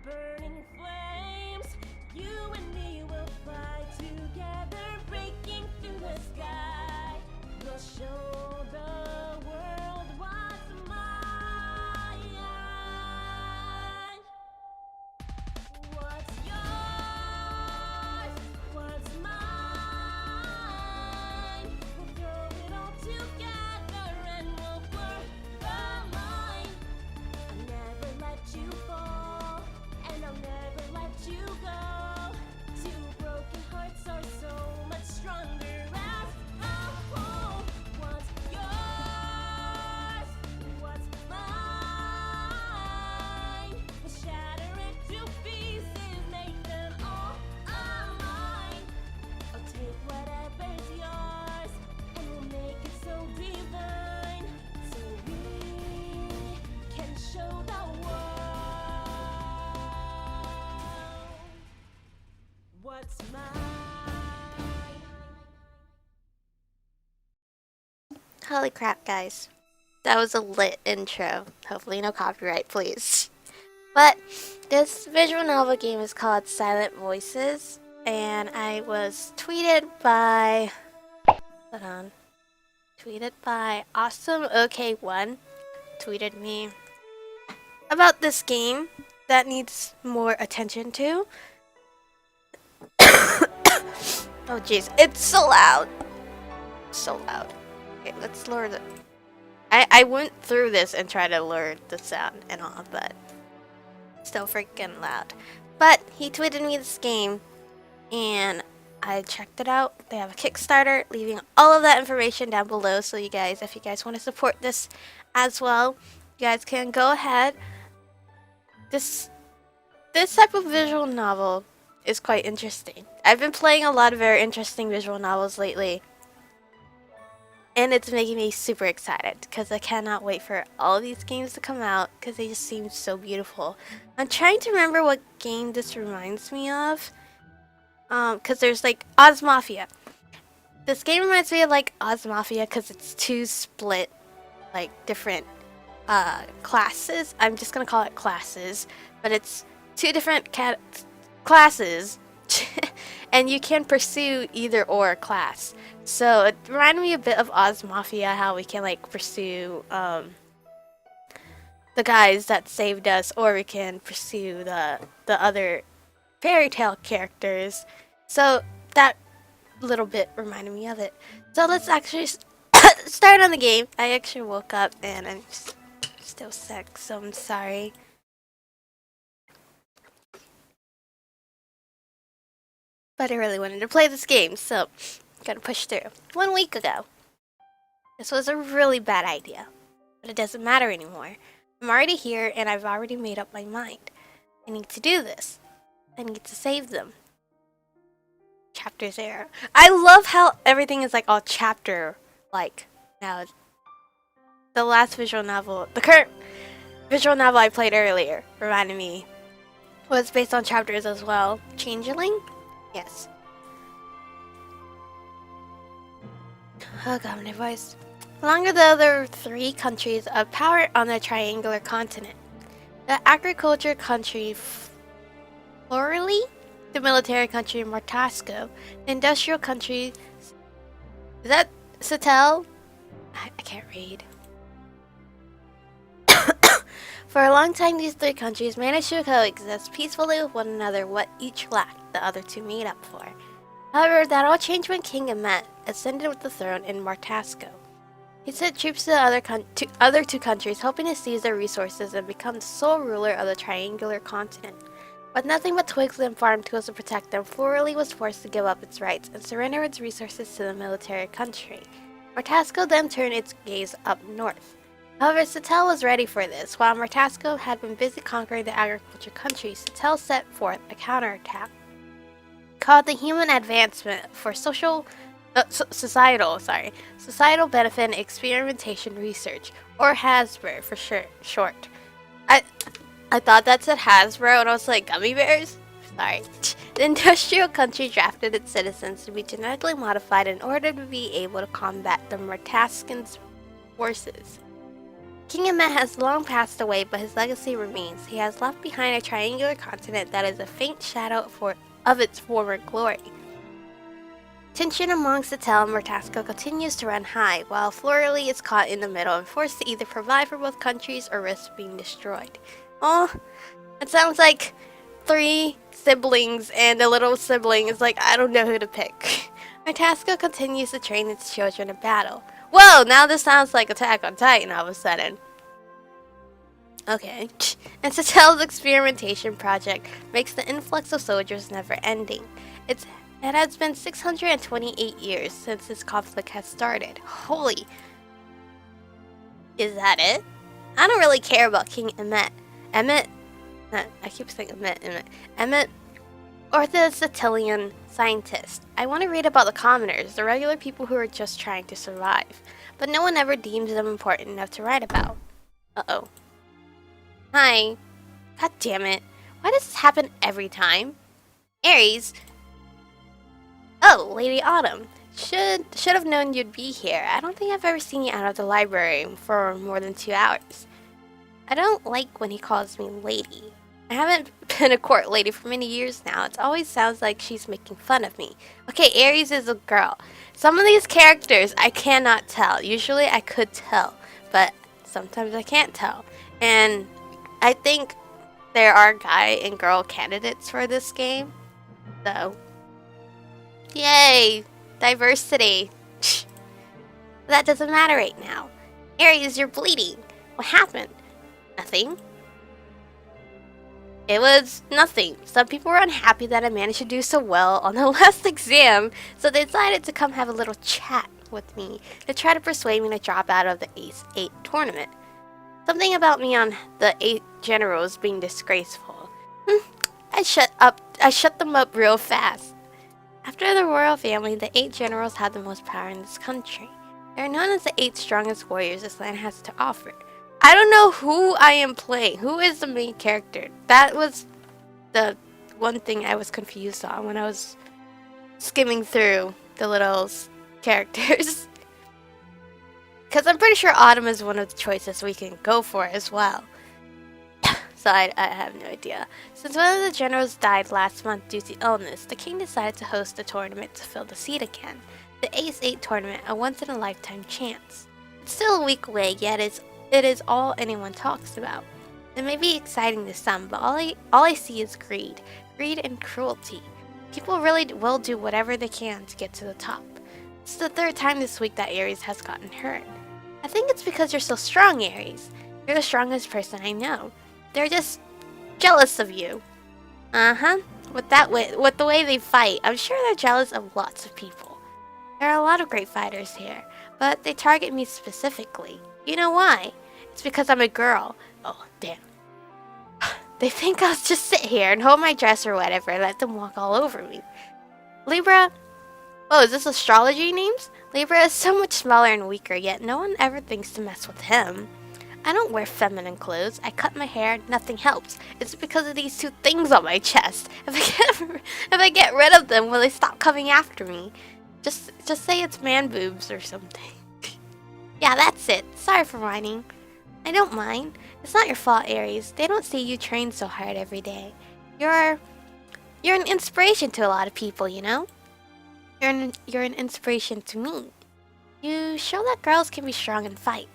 burning flames. You and me will fly together, breaking through the sky. We'll show the world what's mine. What's yours? What's mine? We'll throw it all together and we'll work the line. I'll never let you fall, and I'll never let you go. Two broken hearts are so much stronger as a whole. What's yours? What's mine? We'll shatter it to pieces, make them all mine. I'll take whatever's yours, and we'll make it so divine, so we can show the world what's mine. Holy crap, guys. That was a lit intro. Hopefully no copyright, please. But this visual novel game is called Silent Voices, and I was tweeted by... Hold on. Tweeted by AwesomeOK1. Tweeted me about this game that needs more attention to. Oh jeez, it's so loud. So loud. Okay, let's lower the... I went through this and tried to lower the sound and all, but still freaking loud. But he tweeted me this game, and I checked it out. They have a Kickstarter, leaving all of that information down below. So you guys, if you guys want to support this as well, you guys can go ahead. This type of visual novel is quite interesting. I've been playing a lot of very interesting visual novels lately, and it's making me super excited because I cannot wait for all these games to come out because they just seem so beautiful. I'm trying to remember what game this reminds me of. Because there's like Oz Mafia. This game reminds me of like Oz Mafia because it's two split, like different classes. I'm just gonna call it classes, but it's two different classes, and you can pursue either or class. So it reminded me a bit of Oz Mafia, how we can like pursue the guys that saved us, or we can pursue the other fairy tale characters. So that little bit reminded me of it. So let's actually start on the game. I actually woke up and I'm still sick, so I'm sorry. But I really wanted to play this game, so gotta push through. 1 week ago, this was a really bad idea, but it doesn't matter anymore. I'm already here and I've already made up my mind. I need to do this. I need to save them. Chapters Aire. I love how everything is like all chapter like now. The last visual novel, the current visual novel I played earlier, reminded me, was based on chapters as well. Changeling? Yes. Oh god, my voice. Along with the other 3 countries of power on the triangular continent. The agriculture country Florally, the military country Martasco, the industrial country... Is that Satel? I can't read. For a long time, these 3 countries managed to coexist peacefully with one another, what each lacked, the other 2 made up for. However, that all changed when King Amet ascended with the throne in Martasco. He sent troops to the other 2 countries, hoping to seize their resources and become the sole ruler of the triangular continent. With nothing but twigs and farm tools to protect them, Florally was forced to give up its rights and surrender its resources to the military country. Martasco then turned its gaze up north. However, Satel was ready for this. While Martasco had been busy conquering the agriculture country, Satel set forth a counterattack called the Human Advancement for Societal Benefit and Experimentation Research, or HASBR for short. I thought that said Hasbro, and I was like, gummy bears? Sorry. The industrial country drafted its citizens to be genetically modified in order to be able to combat the Martascan's forces. King Emet has long passed away, but his legacy remains. He has left behind a triangular continent that is a faint shadow of its former glory. Tension amongst the Tel and Mertasco continues to run high, while Florally is caught in the middle and forced to either provide for both countries or risk being destroyed. Oh, it sounds like 3 siblings and a little sibling is like, I don't know who to pick. Mertasco continues to train its children in battle. Whoa, now this sounds like Attack on Titan all of a sudden. Okay. And Satel's experimentation project makes the influx of soldiers never ending. It has been 628 years since this conflict has started. Holy. Is that it? I don't really care about King Emet. I keep saying Emet, or the Satilian scientist. I want to read about the commoners, the regular people who are just trying to survive. But no one ever deems them important enough to write about. Uh-oh. Hi. God damn it. Why does this happen every time? Aries. Oh, Lady Autumn. Should have known you'd be here. I don't think I've ever seen you out of the library for more than 2 hours. I don't like when he calls me lady. I haven't been a court lady for many years now. It always sounds like she's making fun of me. Okay, Aries is a girl. Some of these characters I cannot tell. Usually I could tell, but sometimes I can't tell. And I think there are guy and girl candidates for this game. So, yay! Diversity. That doesn't matter right now. Aries, you're bleeding. What happened? Nothing. It was nothing. Some people were unhappy that I managed to do so well on the last exam, so they decided to come have a little chat with me to try to persuade me to drop out of the Ace 8 tournament. Something about me on the 8 generals being disgraceful. I shut them up real fast. After the royal family, the 8 generals have the most power in this country. They are known as the 8 strongest warriors this land has to offer. I don't know who I am playing. Who is the main character? That was the one thing I was confused on when I was skimming through the little characters. Because I'm pretty sure Autumn is one of the choices we can go for as well. So I have no idea. Since one of the generals died last month due to illness, the king decided to host a tournament to fill the seat again. The Ace 8 tournament, a once-in-a-lifetime chance. It's still a week away, yet it is all anyone talks about. It may be exciting to some, but all I see is greed. Greed and cruelty. People really will do whatever they can to get to the top. It's the 3rd time this week that Aries has gotten hurt. I think it's because you're so strong, Aries. You're the strongest person I know. They're just jealous of you. Uh-huh. With the way they fight, I'm sure they're jealous of lots of people. There are a lot of great fighters here, but they target me specifically. You know why? It's because I'm a girl. Oh, damn. They think I'll just sit here and hold my dress or whatever and let them walk all over me. Libra... Oh, is this astrology names? Libra is so much smaller and weaker, yet no one ever thinks to mess with him. I don't wear feminine clothes. I cut my hair, nothing helps. It's because of these 2 things on my chest. If I get rid of them, will they stop coming after me? Just say it's man boobs or something. Yeah, that's it. Sorry for whining. I don't mind. It's not your fault, Aries. They don't see you train so hard every day. You're an inspiration to a lot of people, you know? You're an inspiration to me. You show that girls can be strong and fight.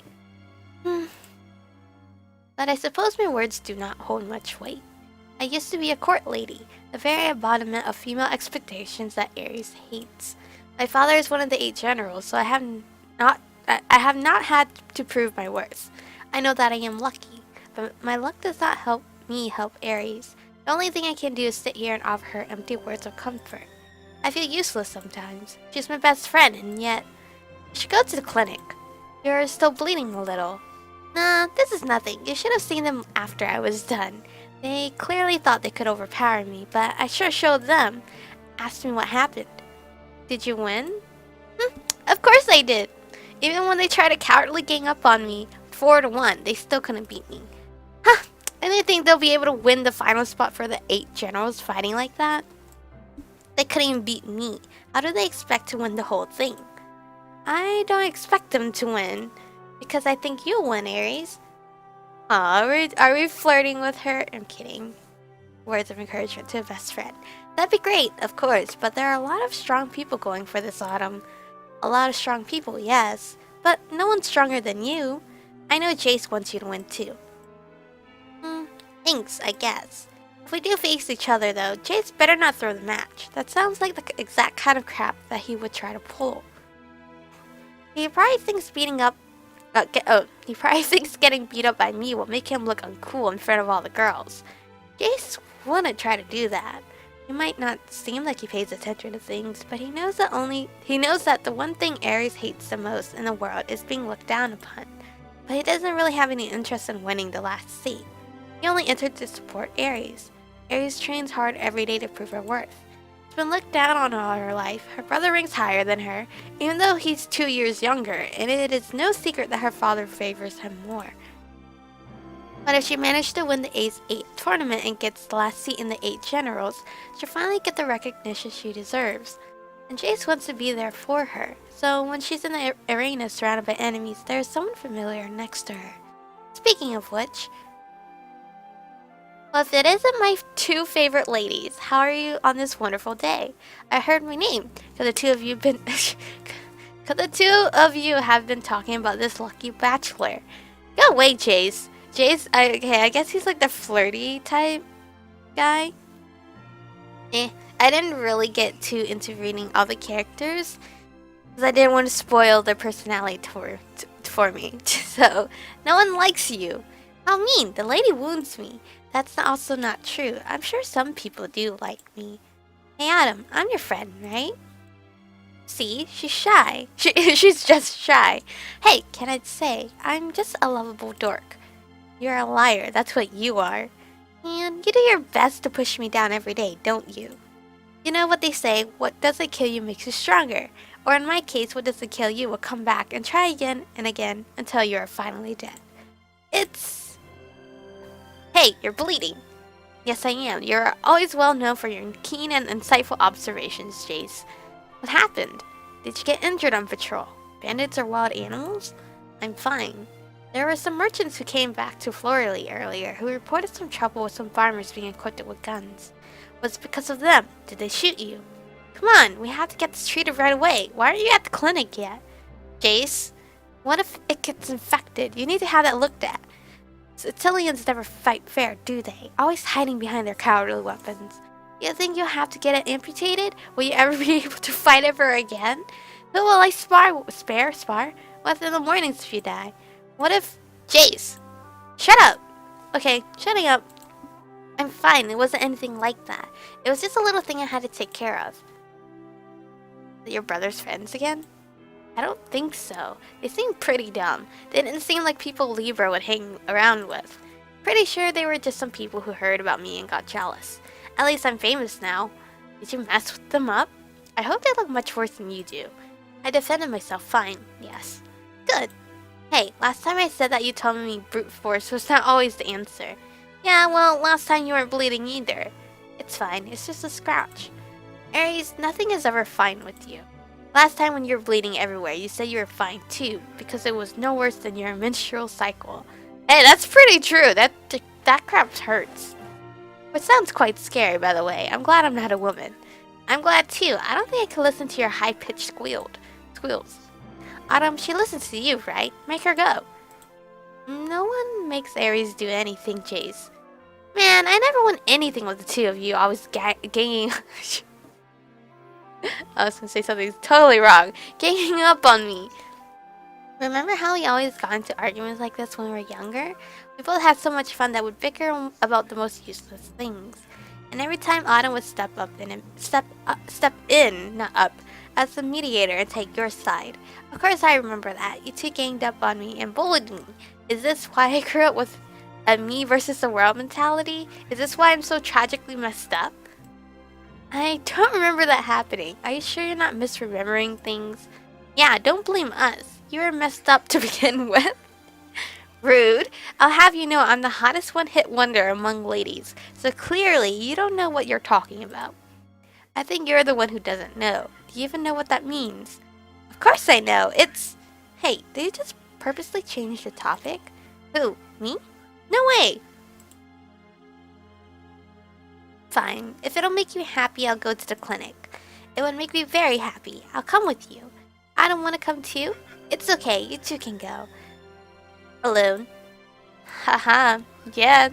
But I suppose my words do not hold much weight. I used to be a court lady, the very embodiment of female expectations that Aries hates. My father is one of the 8 generals, so I have not had to prove my worth. I know that I am lucky, but my luck does not help me help Aries. The only thing I can do is sit here and offer her empty words of comfort. I feel useless sometimes. She's my best friend, and yet... You should go to the clinic. You're still bleeding a little. Nah, this is nothing. You should have seen them after I was done. They clearly thought they could overpower me, but I sure showed them. Asked me what happened. Did you win? Of course I did. Even when they tried to cowardly gang up on me, 4-1, they still couldn't beat me. Huh, and they think they'll be able to win the final spot for the 8 generals fighting like that? They couldn't even beat me. How do they expect to win the whole thing? I don't expect them to win, because I think you'll win, Aries. Aw, are we flirting with her? I'm kidding. Words of encouragement to a best friend. That'd be great, of course, but there are a lot of strong people going for this autumn. A lot of strong people, yes, but no one's stronger than you. I know Jase wants you to win too. Thanks, I guess. If we do face each other though, Jase better not throw the match. That sounds like the exact kind of crap that he would try to pull. He probably thinks he probably thinks getting beat up by me will make him look uncool in front of all the girls. Jase wouldn't try to do that. He might not seem like he pays attention to things, but he knows that the one thing Ares hates the most in the world is being looked down upon. But he doesn't really have any interest in winning the last seat. He only entered to support Ares. Ares trains hard every day to prove her worth. She's been looked down on all her life. Her brother ranks higher than her, even though he's 2 years younger, and it is no secret that her father favors him more. But if she managed to win the Ace 8 tournament and gets the last seat in the 8 Generals, she'll finally get the recognition she deserves. And Jase wants to be there for her, so when she's in the arena surrounded by enemies, there is someone familiar next to her. Speaking of which, well, if it isn't my 2 favorite ladies, how are you on this wonderful day? I heard my name, because the two of you have been talking about this lucky bachelor. Go away, Jase. Jase, I guess he's like the flirty type guy. I didn't really get too into reading all the characters, because I didn't want to spoil their personality for me. So, no one likes you. How mean, the lady wounds me. That's also not true. I'm sure some people do like me. Hey Adam, I'm your friend, right? See, she's shy. She's just shy. Hey, can I say, I'm just a lovable dork. You're a liar, that's what you are. And you do your best to push me down every day, don't you? You know what they say, what doesn't kill you makes you stronger. Or in my case, what doesn't kill you will come back and try again and again until you are finally dead. Hey, you're bleeding. Yes, I am. You're always well known for your keen and insightful observations, Jase. What happened? Did you get injured on patrol? Bandits or wild animals? I'm fine. There were some merchants who came back to Florley earlier who reported some trouble with some farmers being equipped with guns. Was it because of them? Did they shoot you? Come on, we have to get this treated right away. Why aren't you at the clinic yet? Jase, what if it gets infected? You need to have that looked at. Sicilians never fight fair, do they? Always hiding behind their cowardly weapons. You think you'll have to get it amputated? Will you ever be able to fight ever again? Who will I spar? What in the mornings if you die? What if... Jase! Shut up! Okay, shutting up. I'm fine, it wasn't anything like that. It was just a little thing I had to take care of. Your brother's friends again? I don't think so. They seem pretty dumb. They didn't seem like people Libra would hang around with. Pretty sure they were just some people who heard about me and got jealous. At least I'm famous now. Did you mess with them up? I hope they look much worse than you do. I defended myself fine, yes. Good. Hey, last time I said that you told me brute force was not always the answer. Yeah, well, last time you weren't bleeding either. It's fine, it's just a scratch. Ares, nothing is ever fine with you. Last time when you were bleeding everywhere, you said you were fine too, because it was no worse than your menstrual cycle. Hey, that's pretty true. That crap hurts. Which sounds quite scary, by the way. I'm glad I'm not a woman. I'm glad too. I don't think I can listen to your high-pitched squeals. Autumn, she listens to you, right? Make her go. No one makes Ares do anything, Jase. Man, I never won anything with the two of you. I was ganging... I was gonna say something totally wrong. Ganging up on me. Remember how we always got into arguments like this when we were younger? We both had so much fun that we'd bicker about the most useless things. And every time Autumn would step in, not up, as the mediator and take your side. Of course I remember that. You two ganged up on me and bullied me. Is this why I grew up with a me versus the world mentality? Is this why I'm so tragically messed up? I don't remember that happening. Are you sure you're not misremembering things? Yeah, don't blame us. You were messed up to begin with. Rude. I'll have you know I'm the hottest one-hit wonder among ladies, so clearly you don't know what you're talking about. I think you're the one who doesn't know. Do you even know what that means? Of course I know. It's... Hey, did you just purposely change the topic? Who? Me? No way! Fine. If it'll make you happy, I'll go to the clinic. It would make me very happy. I'll come with you. I don't want to come too. It's okay. You two can go. Alone. Haha. Yeah.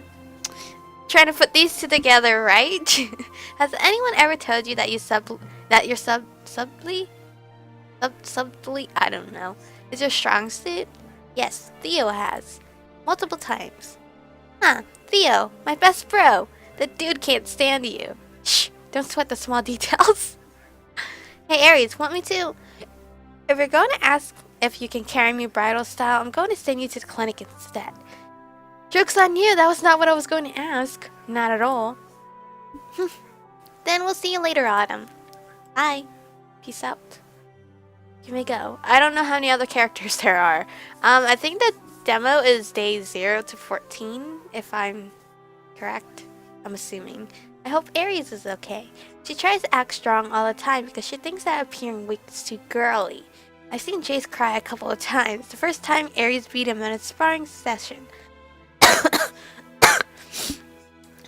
Trying to put these two together, right? Has anyone ever told you that subtly, I don't know, is your strong suit? Yes, Theo has. Multiple times. Huh, Theo, my best bro. The dude can't stand you. Shh, don't sweat the small details. Hey Aries, want me to? If you're going to ask if you can carry me bridal style, I'm going to send you to the clinic instead. Joke's on you, that was not what I was going to ask. Not at all. Then we'll see you later, Autumn. Bye. Peace out. You may go. I don't know how many other characters there are. I think the demo is day 0 to 14, if I'm correct. I'm assuming. I hope Aries is okay. She tries to act strong all the time because she thinks that appearing weak is too girly. I've seen Jase cry a couple of times. The first time Aries beat him in a sparring session.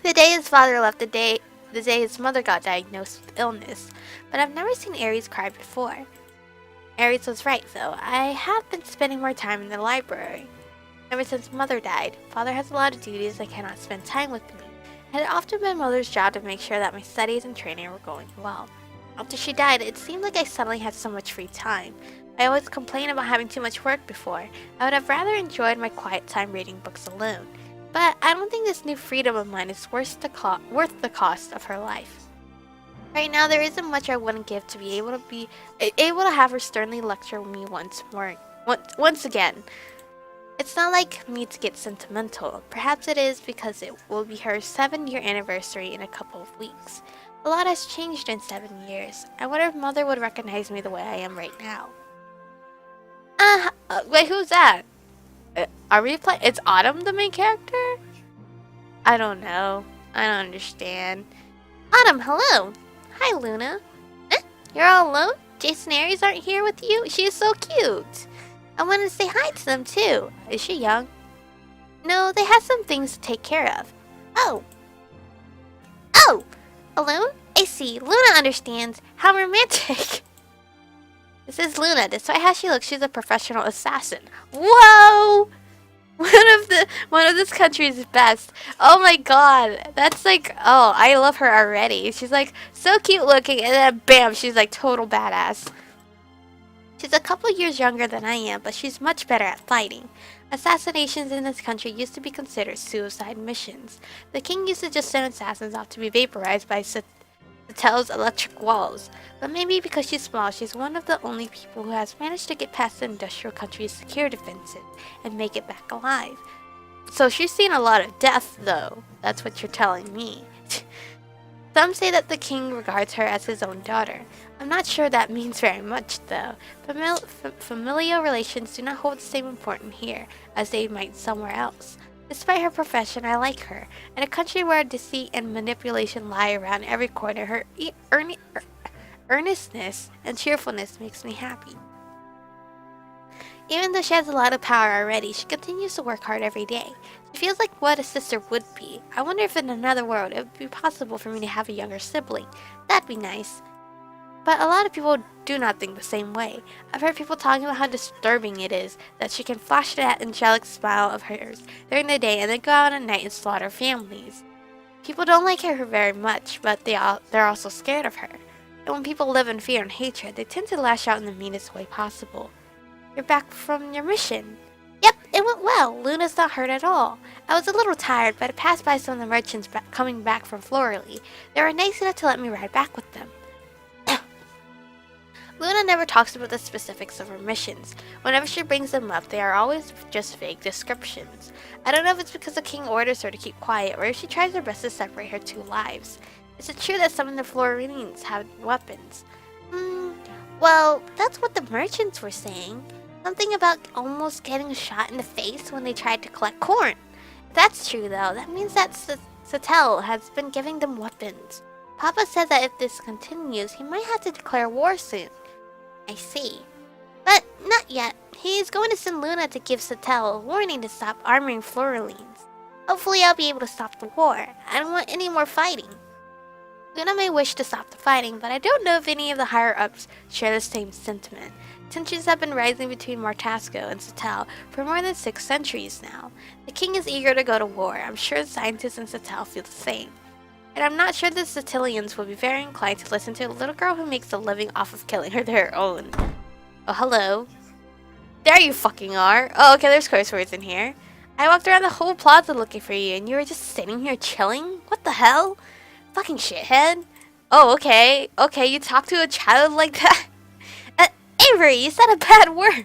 The day his father left, the day his mother got diagnosed with illness. But I've never seen Aries cry before. Aries was right though. I have been spending more time in the library. Ever since Mother died, Father has a lot of duties that cannot spend time with me. It had often been Mother's job to make sure that my studies and training were going well. After she died, it seemed like I suddenly had so much free time. I always complained about having too much work before. I would have rather enjoyed my quiet time reading books alone. But I don't think this new freedom of mine is worth the cost of her life. Right now, there isn't much I wouldn't give to be able to have her sternly lecture me once again. It's not like me to get sentimental. Perhaps it is because it will be her 7-year anniversary in a couple of weeks. A lot has changed in 7 years. I wonder if Mother would recognize me the way I am right now. Wait, who's that? Are we playing? It's Autumn, the main character? I don't know. I don't understand. Autumn, hello. Hi, Luna. You're all alone? Jase and Aries aren't here with you? She is so cute. I wanted to say hi to them too. Is she young? No, they have some things to take care of. Oh, alone? I see. Luna understands. How romantic. This is Luna. Despite how she looks, she's a professional assassin. Whoa! One of this country's best. Oh my god. That's like, oh, I love her already. She's like so cute looking and then bam, she's like total badass. She's a couple years younger than I am, but she's much better at fighting. Assassinations in this country used to be considered suicide missions. The king used to just send assassins off to be vaporized by Satel's electric walls. But maybe because she's small, she's one of the only people who has managed to get past the industrial country's secure defenses and make it back alive. So she's seen a lot of death, though. That's what you're telling me. Some say that the king regards her as his own daughter. I'm not sure that means very much, though. Familial relations do not hold the same importance here as they might somewhere else. Despite her profession, I like her. In a country where deceit and manipulation lie around every corner, her earnestness and cheerfulness makes me happy. Even though she has a lot of power already, she continues to work hard every day. She feels like what a sister would be. I wonder if in another world it would be possible for me to have a younger sibling. That'd be nice. But a lot of people do not think the same way. I've heard people talking about how disturbing it is that she can flash that angelic smile of hers during the day and then go out at night and slaughter families. People don't like her very much, but they're also scared of her. And when people live in fear and hatred, they tend to lash out in the meanest way possible. You're back from your mission. Yep, it went well. Luna's not hurt at all. I was a little tired, but I passed by some of the merchants coming back from Florally. They were nice enough to let me ride back with them. Luna never talks about the specifics of her missions. Whenever she brings them up, they are always just vague descriptions. I don't know if it's because the king orders her to keep quiet or if she tries her best to separate her two lives. Is it true that some of the Florinians have weapons? Well, that's what the merchants were saying. Something about almost getting shot in the face when they tried to collect corn. If that's true, though, that means that Satel has been giving them weapons. Papa said that if this continues, he might have to declare war soon. I see. But not yet. He is going to send Luna to give Satel a warning to stop armoring Floralines. Hopefully I'll be able to stop the war. I don't want any more fighting. Luna may wish to stop the fighting, but I don't know if any of the higher-ups share the same sentiment. Tensions have been rising between Martasco and Satel for more than 6 centuries now. The king is eager to go to war. I'm sure the scientists in Satel feel the same. And I'm not sure the Satilians will be very inclined to listen to a little girl who makes a living off of killing their own. Oh, hello. There you fucking are. Oh, okay, there's curse words in here. I walked around the whole plaza looking for you, and you were just sitting here chilling? What the hell? Fucking shithead. Oh, okay. Okay, you talk to a child like that? Avery, you said a bad word.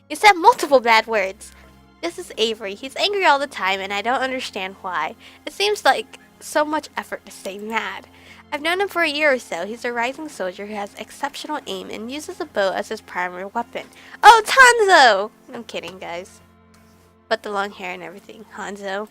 You said multiple bad words. This is Avery. He's angry all the time, and I don't understand why. It seems like so much effort to stay mad. I've known him for a year or so. He's a rising soldier who has exceptional aim and uses a bow as his primary weapon. Oh, Hanzo! I'm kidding, guys. But the long hair and everything. Hanzo.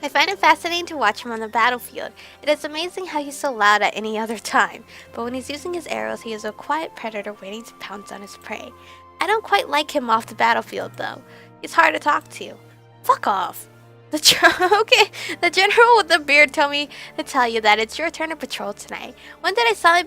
I find it fascinating to watch him on the battlefield. It is amazing how he's so loud at any other time, but when he's using his arrows, he is a quiet predator waiting to pounce on his prey. I don't quite like him off the battlefield, though. He's hard to talk to. Fuck off. Okay, the general with the beard told me to tell you that it's your turn to patrol tonight. When did I suddenly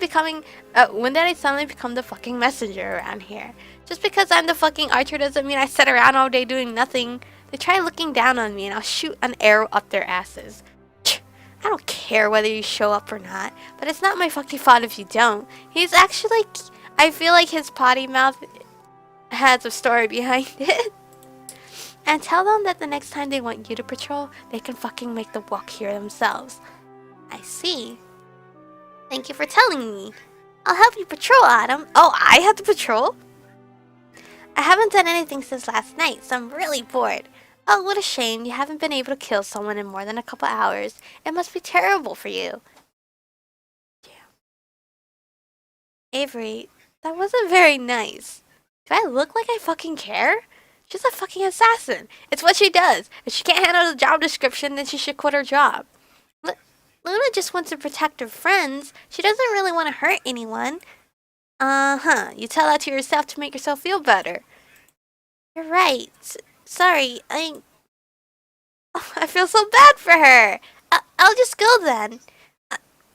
become the fucking messenger around here? Just because I'm the fucking archer doesn't mean I sit around all day doing nothing. They try looking down on me and I'll shoot an arrow up their asses. I don't care whether you show up or not, but it's not my fucking fault if you don't. He's actually, I feel like his potty mouth has a story behind it. And tell them that the next time they want you to patrol, they can fucking make the walk here themselves. I see. Thank you for telling me. I'll help you patrol, Adam. Oh, I have to patrol? I haven't done anything since last night, so I'm really bored. Oh, what a shame. You haven't been able to kill someone in more than a couple hours. It must be terrible for you. Yeah. Avery, that wasn't very nice. Do I look like I fucking care? She's a fucking assassin. It's what she does. If she can't handle the job description, then she should quit her job. Luna just wants to protect her friends. She doesn't really want to hurt anyone. Uh-huh. You tell that to yourself to make yourself feel better. You're right. Sorry, I feel so bad for her. I'll just go then.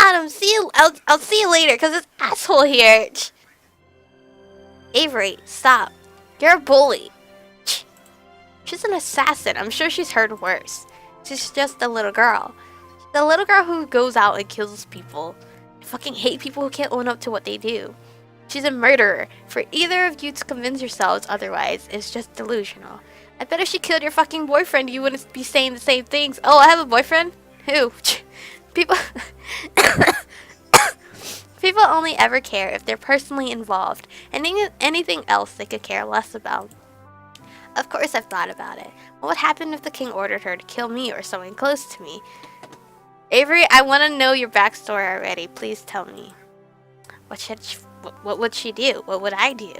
Adam, see you. I'll see you later, cause this asshole here. Avery, stop. You're a bully. She's an assassin. I'm sure she's heard worse. She's just a little girl. The little girl who goes out and kills people. I fucking hate people who can't own up to what they do. She's a murderer. For either of you to convince yourselves otherwise is just delusional. I bet if she killed your fucking boyfriend, you wouldn't be saying the same things. Oh, I have a boyfriend? Who? People... People only ever care if they're personally involved. And anything else they could care less about. Of course I've thought about it. What would happen if the king ordered her to kill me or someone close to me? Avery, I want to know your backstory already. Please tell me. What would she do? What would I do?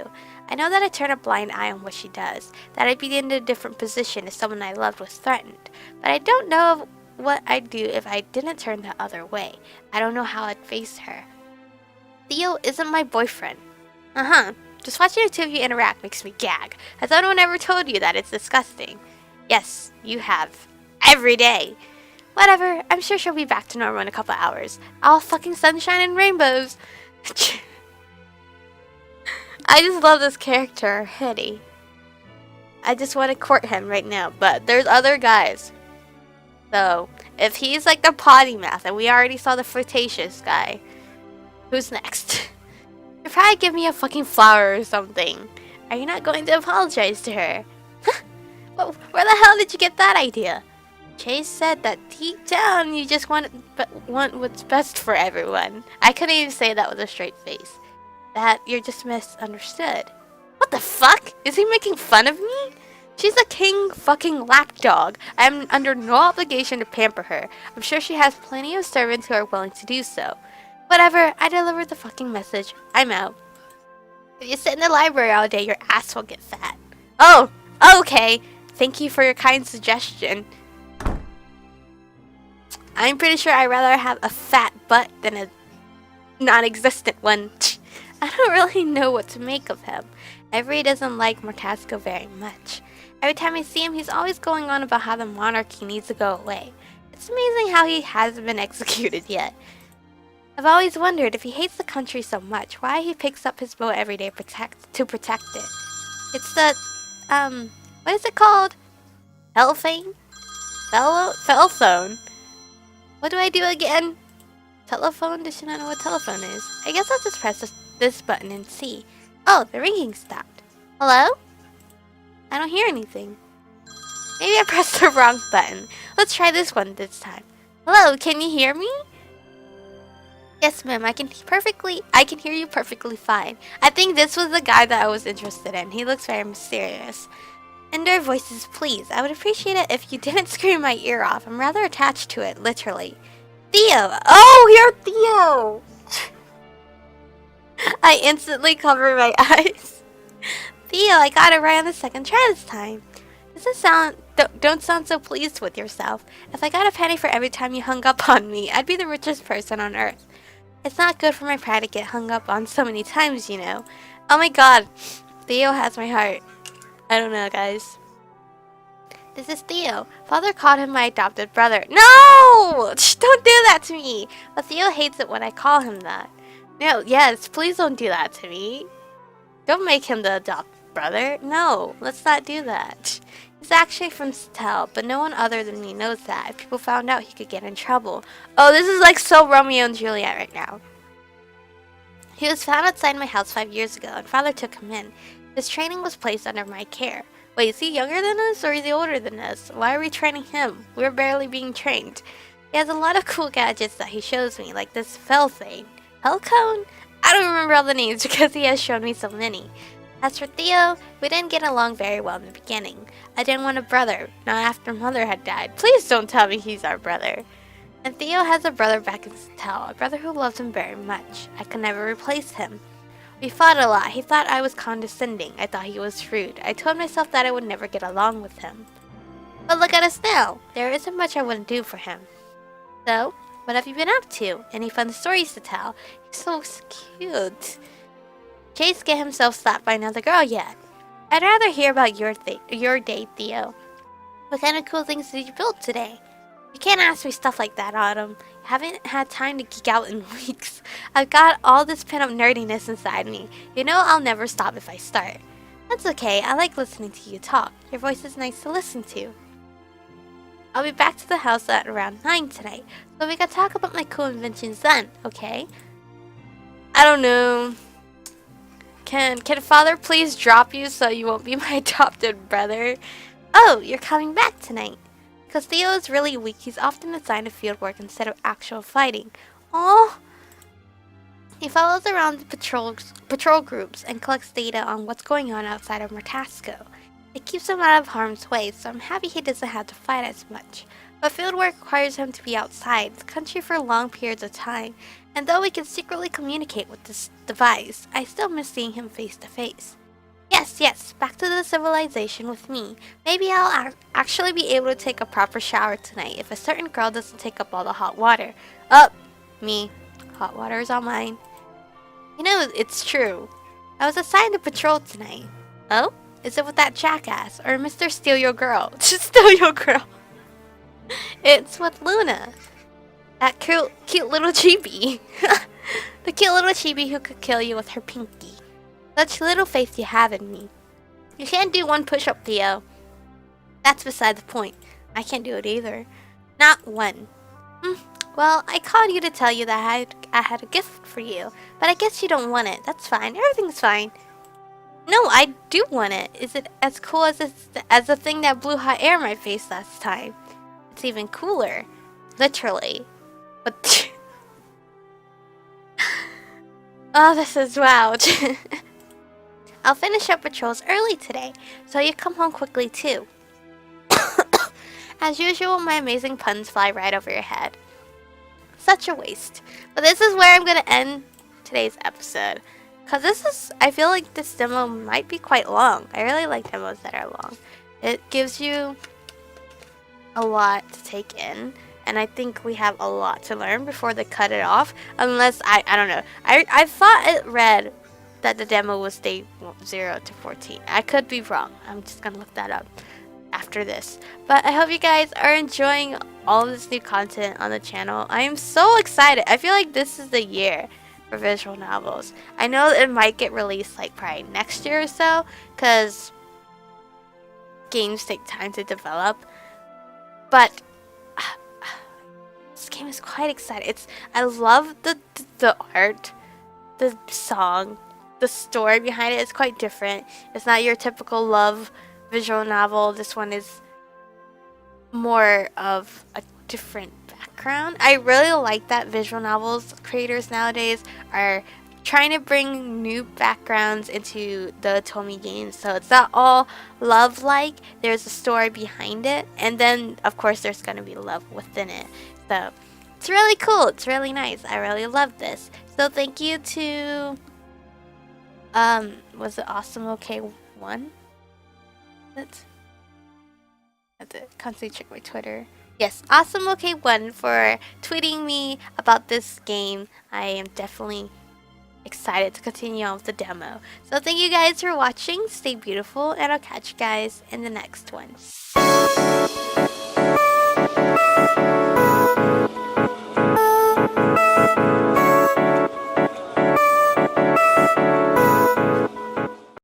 I know that I turn a blind eye on what she does. That I'd be in a different position if someone I loved was threatened. But I don't know what I'd do if I didn't turn the other way. I don't know how I'd face her. Theo isn't my boyfriend. Uh-huh. Just watching the two of you interact makes me gag. Has anyone ever told you that it's disgusting? Yes, you have. Every day. Whatever, I'm sure she'll be back to normal in a couple hours. All fucking sunshine and rainbows. I just love this character, Hetty. I just want to court him right now, but there's other guys. So, if he's like the potty mouth, and we already saw the flirtatious guy, who's next? You'll probably give me a fucking flower or something. Are you not going to apologize to her? Where the hell did you get that idea? Jase said that deep down you just want what's best for everyone. I couldn't even say that with a straight face. That you're just misunderstood. What the fuck? Is he making fun of me? She's a king fucking lapdog. I am under no obligation to pamper her. I'm sure she has plenty of servants who are willing to do so. Whatever, I delivered the fucking message. I'm out. If you sit in the library all day, your ass will get fat. Oh, okay. Thank you for your kind suggestion. I'm pretty sure I'd rather have a fat butt than a non-existent one. I don't really know what to make of him. Avery doesn't like Martasco very much. Every time I see him, he's always going on about how the monarchy needs to go away. It's amazing how he hasn't been executed yet. I've always wondered if he hates the country so much, why he picks up his boat every day to protect it. It's the, what is it called? Hellphane? Fellphone? What do I do again? Telephone? Does she not know what telephone is? I guess I'll just press this button and see. Oh, the ringing stopped. Hello? I don't hear anything. Maybe I pressed the wrong button. Let's try this one this time. Hello, can you hear me? Yes, ma'am, I can hear you perfectly fine. I think this was the guy that I was interested in. He looks very mysterious. Indoor voices, please. I would appreciate it if you didn't scream my ear off. I'm rather attached to it, literally. Theo! Oh, you're Theo! I instantly covered my eyes. Theo, I got it right on the second try this time. Don't sound so pleased with yourself. If I got a penny for every time you hung up on me, I'd be the richest person on earth. It's not good for my pride to get hung up on so many times, you know. Oh my god. Theo has my heart. I don't know, guys. This is Theo. Father called him my adopted brother. No! Don't do that to me! But Theo hates it when I call him that. No, yes, please don't do that to me. Don't make him the adopted brother. No, let's not do that. He's actually from Stel, but no one other than me knows that. If people found out, he could get in trouble. Oh, this is like so Romeo and Juliet right now. He was found outside my house 5 years ago, and Father took him in. His training was placed under my care. Wait, is he younger than us, or is he older than us? Why are we training him? We're barely being trained. He has a lot of cool gadgets that he shows me, like this fell thing. Hellcone? I don't remember all the names because he has shown me so many. As for Theo, we didn't get along very well in the beginning. I didn't want a brother, not after Mother had died. Please don't tell me he's our brother. And Theo has a brother back in Stel, a brother who loves him very much. I could never replace him. We fought a lot. He thought I was condescending. I thought he was rude. I told myself that I would never get along with him. But look at us now. There isn't much I wouldn't do for him. So, what have you been up to? Any fun stories to tell? He's so cute. Jase get himself slapped by another girl yet? I'd rather hear about your day, Theo. What kind of cool things did you build today? You can't ask me stuff like that, Autumn. I haven't had time to geek out in weeks. I've got all this pent-up nerdiness inside me. You know I'll never stop if I start. That's okay. I like listening to you talk. Your voice is nice to listen to. I'll be back to the house at around 9 tonight, so we can talk about my cool inventions then, okay? I don't know. Can Father please drop you so you won't be my adopted brother? Oh, you're coming back tonight. Because Theo is really weak, he's often assigned to field work instead of actual fighting. Oh, he follows around the patrol groups and collects data on what's going on outside of Martasco. It keeps him out of harm's way, so I'm happy he doesn't have to fight as much. But field work requires him to be outside the country for long periods of time, and though we can secretly communicate with this device, I still miss seeing him face to face. Yes, back to the civilization with me. Maybe I'll actually be able to take a proper shower tonight if a certain girl doesn't take up all the hot water. Me. Hot water is all mine. You know, it's true. I was assigned to patrol tonight. Oh? Is it with that jackass? Or Mr. Steal Your Girl? Just Steal Your Girl. It's with Luna. That cute little chibi. The cute little chibi who could kill you with her pinky. Such little faith you have in me. You can't do one push-up, Theo. That's beside the point. I can't do it either. Not one. Well, I called you to tell you that I had a gift for you, but I guess you don't want it. That's fine. Everything's fine. No, I do want it. Is it as cool as the thing that blew hot air in my face last time? It's even cooler. Literally. But oh, this is wild. I'll finish up patrols early today, so you come home quickly too. As usual, my amazing puns fly right over your head. Such a waste. But this is where I'm going to end today's episode. Because I feel like this demo might be quite long. I really like demos that are long. It gives you a lot to take in. And I think we have a lot to learn before they cut it off. Unless, I don't know. I thought it read that the demo was day 0 to 14. I could be wrong. I'm just going to look that up. after this. But I hope you guys are enjoying all this new content on the channel. I am so excited. I feel like this is the year for visual novels. I know it might get released like probably next year or so, because games take time to develop. But this game is quite exciting. I love the art, the song, the story behind it is quite different. It's not your typical love visual novel. This one is more of a different background. I really like that visual novels creators nowadays are trying to bring new backgrounds into the Tomy games, so it's not all love like. There's a story behind it, and then of course there's gonna be love within it. So it's really cool. It's really nice. I really love this. So thank you to was it Awesome OK 1? That's it. Constantly check my Twitter. Yes, Awesome OK 1 for tweeting me about this game. I am definitely excited to continue on with the demo. So thank you guys for watching. Stay beautiful, and I'll catch you guys in the next one.